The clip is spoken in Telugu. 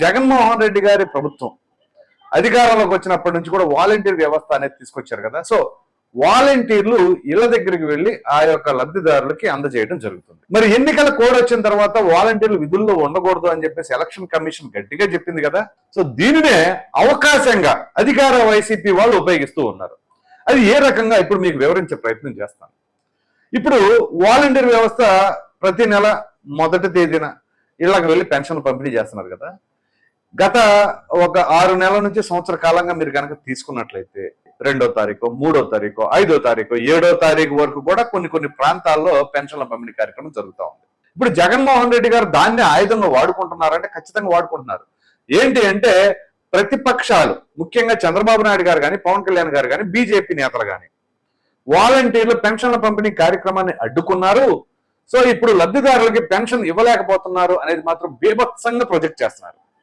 జగన్మోహన్ రెడ్డి గారి ప్రభుత్వం అధికారంలోకి వచ్చినప్పటి నుంచి కూడా వాలంటీర్ వ్యవస్థ అనేది తీసుకొచ్చారు కదా. సో వాలంటీర్లు ఇళ్ల దగ్గరికి వెళ్లి ఆ యొక్క లబ్ధిదారులకి అందజేయడం జరుగుతుంది. మరి ఎన్నికల కోడ్ వచ్చిన తర్వాత వాలంటీర్లు విధుల్లో ఉండకూడదు అని చెప్పేసి ఎలక్షన్ కమిషన్ గట్టిగా చెప్పింది కదా. సో దీనినే అవకాశంగా అధికార వైసీపీ వాళ్ళు ఉపయోగిస్తూ ఉన్నారు. అది ఏ రకంగా ఇప్పుడు మీకు వివరించే ప్రయత్నం చేస్తాను. ఇప్పుడు వాలంటీర్ వ్యవస్థ ప్రతి నెల మొదటి తేదీన ఇళ్లకు వెళ్ళి పెన్షన్లు పంపిణీ చేస్తున్నారు కదా. గత ఒక 6 నెలల నుంచి సంవత్సర కాలంగా మీరు కనుక తీసుకున్నట్లయితే 2వ తారీఖు, 3వ తారీఖు, 5వ తారీఖు, 7వ తారీఖు వరకు కూడా కొన్ని ప్రాంతాల్లో పెన్షన్ల పంపిణీ కార్యక్రమం జరుగుతూ ఉంది. ఇప్పుడు జగన్మోహన్ రెడ్డి గారు దాన్ని ఆయుధంగా వాడుకుంటున్నారంటే ఖచ్చితంగా వాడుకుంటున్నారు. ఏంటి అంటే ప్రతిపక్షాలు, ముఖ్యంగా చంద్రబాబు నాయుడు గారు కానీ, పవన్ కళ్యాణ్ గారు కానీ, బీజేపీ నేతలు కానీ వాలంటీర్లు పెన్షన్ల పంపిణీ కార్యక్రమాన్ని అడ్డుకున్నారు. సో ఇప్పుడు లబ్ధిదారులకి పెన్షన్ ఇవ్వలేకపోతున్నారు అనేది మాత్రం బీభత్సంగా ప్రొజెక్ట్ చేస్తున్నారు.